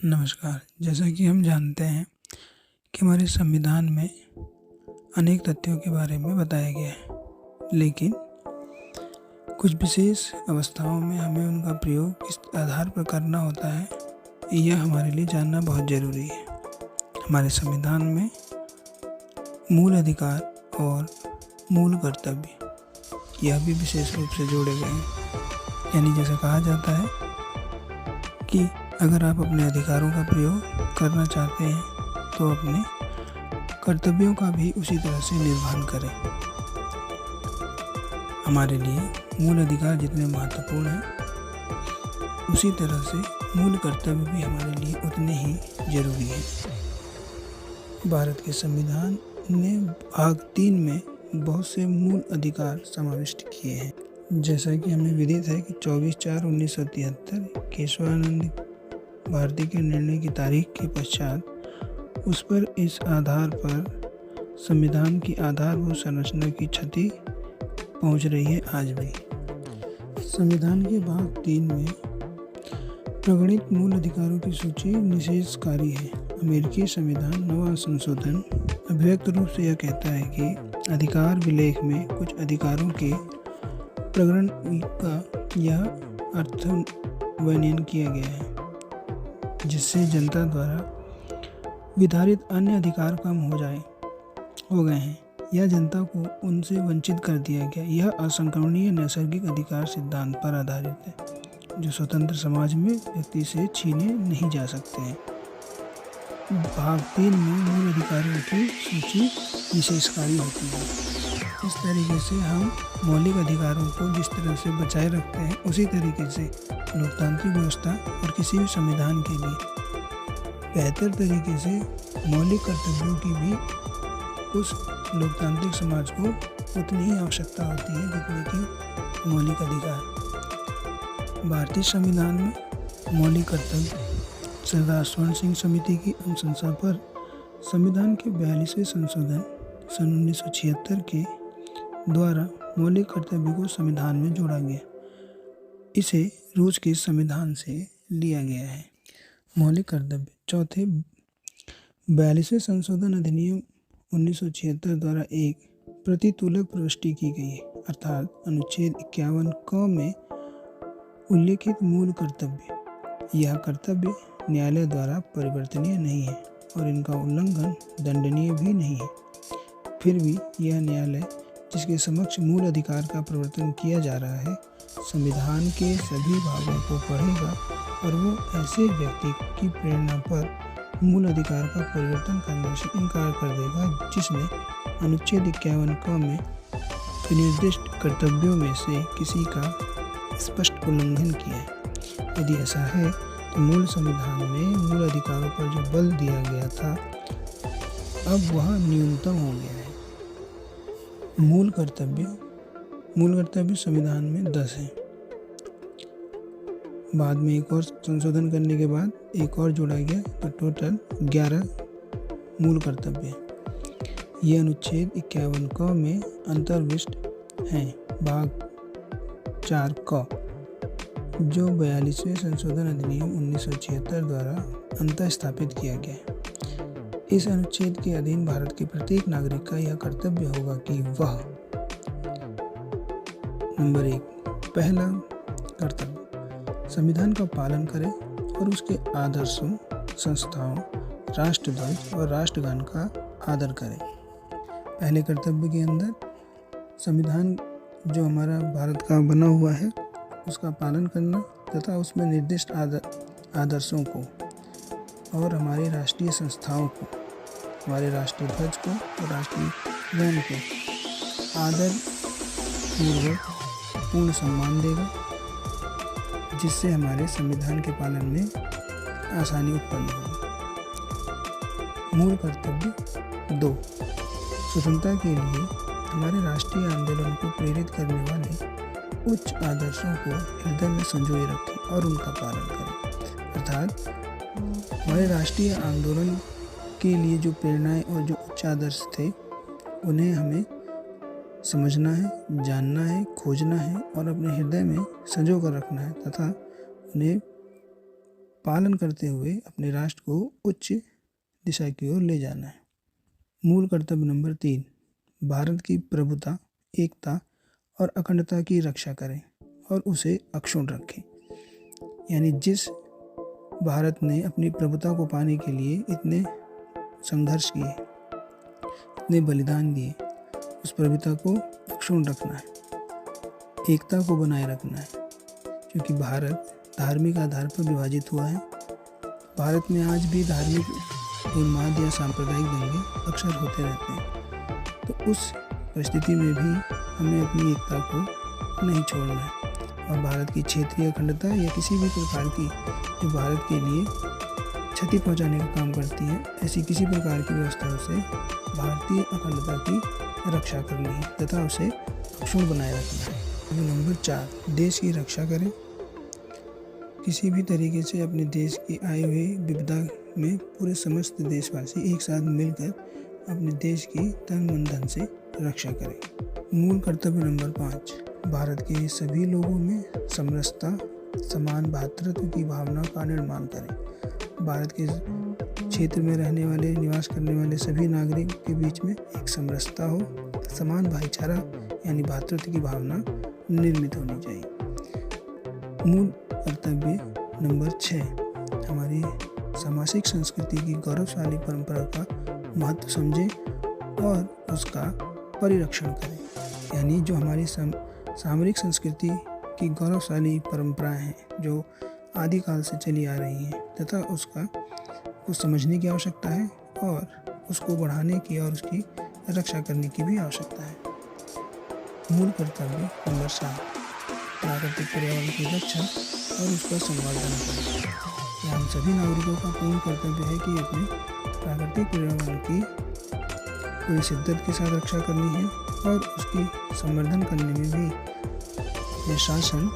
नमस्कार। जैसा कि हम जानते हैं कि हमारे संविधान में अनेक तथ्यों के बारे में बताया गया है, लेकिन कुछ विशेष अवस्थाओं में हमें उनका प्रयोग किस आधार पर करना होता है, यह हमारे लिए जानना बहुत ज़रूरी है। हमारे संविधान में मूल अधिकार और मूल कर्तव्य यह भी विशेष रूप से जोड़े गए हैं। यानी जैसा कहा जाता है कि अगर आप अपने अधिकारों का प्रयोग करना चाहते हैं तो अपने कर्तव्यों का भी उसी तरह से निर्वहन करें। हमारे लिए मूल अधिकार जितने महत्वपूर्ण हैं, उसी तरह से मूल कर्तव्य भी हमारे लिए उतने ही जरूरी हैं। भारत के संविधान ने भाग 3 में बहुत से मूल अधिकार समाविष्ट किए हैं। जैसा कि हमें विदित है कि 24/4/1973 केशवानंद भारती के निर्णय की तारीख के पश्चात उस पर इस आधार पर संविधान की आधारभूत संरचना की क्षति पहुंच रही है आज भी। संविधान के भाग 3 में प्रगणित मूल अधिकारों की सूची निषेधकारी है। अमेरिकी संविधान नवा संशोधन अभिव्यक्त रूप से यह कहता है कि अधिकार विलेख में कुछ अधिकारों के प्रकरण का यह अर्थवर्णन किया गया है जिससे जनता द्वारा विधारित अन्य अधिकार कम हो गए हैं या जनता को उनसे वंचित कर दिया गया। यह असंक्रमणीय नैसर्गिक अधिकार सिद्धांत पर आधारित है जो स्वतंत्र समाज में व्यक्ति से छीने नहीं जा सकते हैं। भाग 3 में मूल अधिकारों की सूची विशेषकारी होती है। इस तरीके से हम मौलिक अधिकारों को जिस तरह से बचाए रखते हैं, उसी तरीके से लोकतांत्रिक व्यवस्था और किसी भी संविधान के लिए बेहतर तरीके से मौलिक कर्तव्यों की भी उस लोकतांत्रिक समाज को उतनी ही आवश्यकता होती है जितनी कि मौलिक अधिकार। भारतीय संविधान में मौलिक कर्तव्य सरदार स्वर्ण सिंह समिति की अनुशंसा पर संविधान के 42वें संशोधन सन 1976 के द्वारा मौलिक कर्तव्य को संविधान में जोड़ा गया। इसे रूस के संविधान से लिया गया है। मौलिक कर्तव्य चौथे 42वें संशोधन अधिनियम 1976 द्वारा एक प्रतितुलक प्रविष्टि की गई है, अर्थात अनुच्छेद 51 क में उल्लेखित मूल कर्तव्य यह कर्तव्य न्यायालय द्वारा परिवर्तनीय नहीं है और इनका उल्लंघन दंडनीय भी नहीं है। फिर भी यह न्यायालय जिसके समक्ष मूल अधिकार का प्रवर्तन किया जा रहा है, संविधान के सभी भागों को पढ़ेगा और वो ऐसे व्यक्ति की प्रेरणा पर मूल अधिकार का परिवर्तन करने से इनकार कर देगा जिसने अनुच्छेद 51 क में सुनिर्दिष्ट कर्तव्यों में से किसी का स्पष्ट उल्लंघन किया है। यदि ऐसा है तो मूल संविधान में मूल अधिकारों पर जो बल दिया गया था अब वह न्यूनतम हो गया है। मूल कर्तव्य संविधान में 10 हैं। बाद में एक और संशोधन करने के बाद एक और जोड़ा गया तो टोटल 11 मूल कर्तव्य हैं। ये अनुच्छेद 51 क में अंतर्विष्ट हैं। भाग 4 क जो 42वें संशोधन अधिनियम 1976 द्वारा अंतः स्थापित किया गया है। इस अनुच्छेद के अधीन भारत के प्रत्येक नागरिक का यह कर्तव्य होगा कि वह नंबर 1 पहला कर्तव्य संविधान का पालन करे और उसके आदर्शों, संस्थाओं, राष्ट्रध्वज और राष्ट्रगान का आदर करे। पहले कर्तव्य के अंदर संविधान जो हमारा भारत का बना हुआ है उसका पालन करना तथा उसमें निर्दिष्ट आदर्शों को और हमारी राष्ट्रीय संस्थाओं को, हमारे राष्ट्रीय ध्वज को और राष्ट्रीय गान को आदर पूर्वक पूर्ण सम्मान देगा, जिससे हमारे संविधान के पालन में आसानी उत्पन्न होगी। मूल कर्तव्य 2 स्वतंत्रता के लिए हमारे राष्ट्रीय आंदोलन को प्रेरित करने वाले उच्च आदर्शों को हृदय में संजोए रखें और उनका पालन करें। अर्थात हमारे राष्ट्रीय आंदोलन के लिए जो प्रेरणाएं और जो उच्च आदर्श थे उन्हें हमें समझना है, जानना है, खोजना है और अपने हृदय में संजो कर रखना है तथा उन्हें पालन करते हुए अपने राष्ट्र को उच्च दिशा की ओर ले जाना है। मूल कर्तव्य नंबर 3, भारत की प्रभुता, एकता और अखंडता की रक्षा करें और उसे अक्षुण्ण रखें। यानी जिस भारत ने अपनी प्रभुता को पाने के लिए इतने संघर्ष किए, इतने बलिदान दिए, उस प्रभुता को अक्षुण्ण रखना है, एकता को बनाए रखना है। क्योंकि भारत धार्मिक आधार पर विभाजित हुआ है। भारत में आज भी धार्मिक उन्माद या सांप्रदायिक दंगे अक्सर होते रहते हैं। तो उस परिस्थिति में भी हमें अपनी एकता को नहीं छोड़ना है और भारत की क्षेत्रीय अखंडता या किसी भी प्रकार की जो भारत के लिए क्षति पहुंचाने का काम करती है, ऐसी किसी प्रकार की व्यवस्थाओं से भारतीय अखंडता की रक्षा करनी है तथा उसे अक्षुण्ण बनाए रखना है। नंबर 4, देश की रक्षा करें। किसी भी तरीके से अपने देश की आई हुई विपदा में पूरे समस्त देशवासी एक साथ मिलकर अपने देश की तन मन धन से रक्षा करें। मूल कर्तव्य नंबर 5, भारत के सभी लोगों में समरसता, समान भ्रातृत्व की भावना का निर्माण करें। भारत के क्षेत्र में रहने वाले, निवास करने वाले सभी नागरिक के बीच में एक समरसता हो, समान भाईचारा यानी भ्रातृत्व की भावना निर्मित होनी चाहिए। मूल कर्तव्य नंबर 6, हमारी सामाजिक संस्कृति की गौरवशाली परंपरा का महत्व समझें और उसका परिरक्षण करें। यानी जो हमारी सामरिक संस्कृति की गौरवशाली परंपराएं हैं, जो आदिकाल से चली आ रही हैं, तथा उसका कुछ समझने की आवश्यकता है और उसको बढ़ाने की और उसकी रक्षा करने की भी आवश्यकता है। मूल कर्तव्य नंबर 7, प्राकृतिक पर्यावरण की रक्षा और उसका संवर्धन करें। यह हम सभी नागरिकों का पूर्ण कर्तव्य है कि अपने प्राकृतिक पर्यावरण की पूरी शिद्दत के साथ रक्षा करनी है और उसकी संवर्धन करने में भी प्रशासन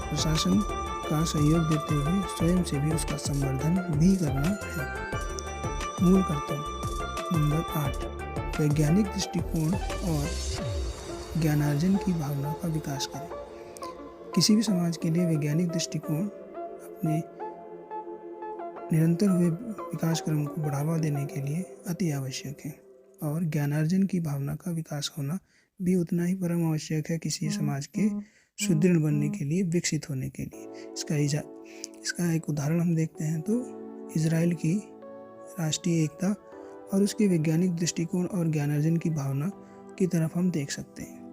का सहयोग देते हुए स्वयं से भी उसका संवर्धन भी करना है। मूल कर्तव्य नंबर 8, वैज्ञानिक दृष्टिकोण और ज्ञानार्जन की भावना का विकास करें। किसी भी समाज के लिए वैज्ञानिक दृष्टिकोण अपने निरंतर हुए विकास क्रम को बढ़ावा देने के लिए अति आवश्यक है और ज्ञानार्जन की भावना का विकास होना भी उतना ही परम आवश्यक है किसी समाज के सुदृढ़ बनने के लिए, विकसित होने के लिए। इसका एक उदाहरण हम देखते हैं तो इजराइल की राष्ट्रीय एकता और उसके वैज्ञानिक दृष्टिकोण और ज्ञानार्जन की भावना की तरफ हम देख सकते हैं।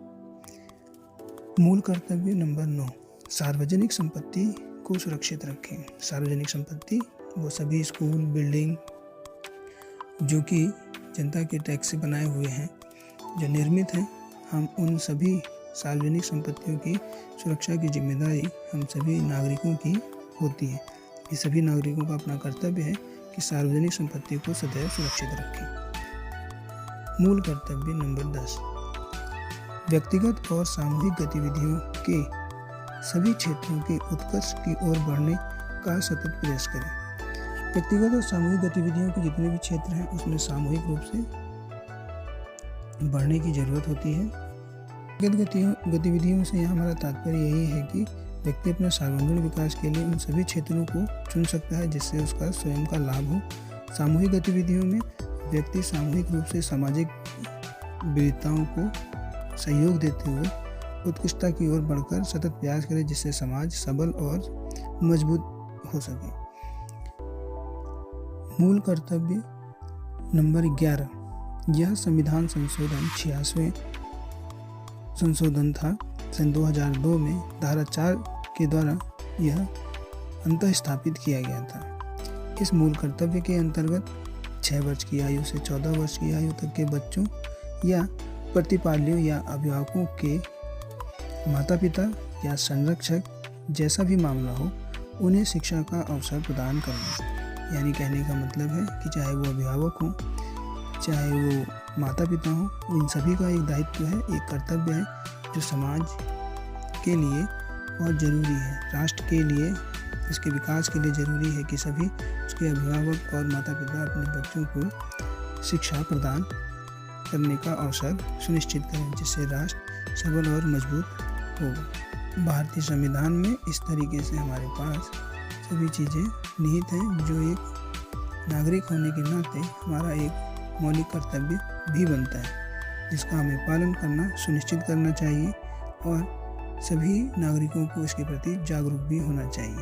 मूल कर्तव्य नंबर 9, सार्वजनिक संपत्ति को सुरक्षित रखें। सार्वजनिक संपत्ति वो सभी स्कूल, बिल्डिंग जो कि जनता के टैक्स से बनाए हुए हैं, जो निर्मित हैं, हम उन सभी सार्वजनिक संपत्तियों की सुरक्षा की जिम्मेदारी हम सभी नागरिकों की होती है। ये सभी नागरिकों का अपना कर्तव्य है कि सार्वजनिक संपत्ति को सदैव सुरक्षित रखें। मूल कर्तव्य नंबर 10, व्यक्तिगत और सामूहिक गतिविधियों के सभी क्षेत्रों के उत्कर्ष की ओर बढ़ने का सतत प्रयास करें। व्यक्तिगत और सामूहिक गतिविधियों के जितने भी क्षेत्र हैं उसमें सामूहिक रूप से बढ़ने की जरूरत होती है। व्यक्तिगत गतिविधियों से यहाँ हमारा तात्पर्य यही है कि व्यक्ति अपने सर्वांगीण विकास के लिए उन सभी क्षेत्रों को चुन सकता है जिससे उसका स्वयं का लाभ हो। सामूहिक गतिविधियों में व्यक्ति सामूहिक रूप से सामाजिक विविधताओं को सहयोग देते हुए उत्कृष्टता की ओर बढ़कर सतत प्रयास करे जिससे समाज सबल और मजबूत हो सके। मूल कर्तव्य नंबर 11, यह संविधान संशोधन 86वें संशोधन था। सन 2002 में धारा 4 के द्वारा यह अंतः स्थापित किया गया था। इस मूल कर्तव्य के अंतर्गत 6 वर्ष की आयु से 14 वर्ष की आयु तक के बच्चों या प्रतिपालियों या अभिभावकों के माता पिता या संरक्षक जैसा भी मामला हो, उन्हें शिक्षा का अवसर प्रदान करना। यानी कहने का मतलब है कि चाहे वो अभिभावक हों, चाहे वो माता पिता हों, इन सभी का एक दायित्व है, एक कर्तव्य है जो समाज के लिए बहुत ज़रूरी है, राष्ट्र के लिए, इसके विकास के लिए ज़रूरी है कि सभी उसके अभिभावक और माता पिता अपने बच्चों को शिक्षा प्रदान करने का अवसर सुनिश्चित करें जिससे राष्ट्र सबल और मजबूत होगा। भारतीय संविधान में इस तरीके से हमारे पास सभी चीज़ें निहित हैं, जो एक नागरिक होने के नाते हमारा एक मौलिक कर्तव्य भी बनता है, जिसका हमें पालन करना सुनिश्चित करना चाहिए और सभी नागरिकों को इसके प्रति जागरूक भी होना चाहिए।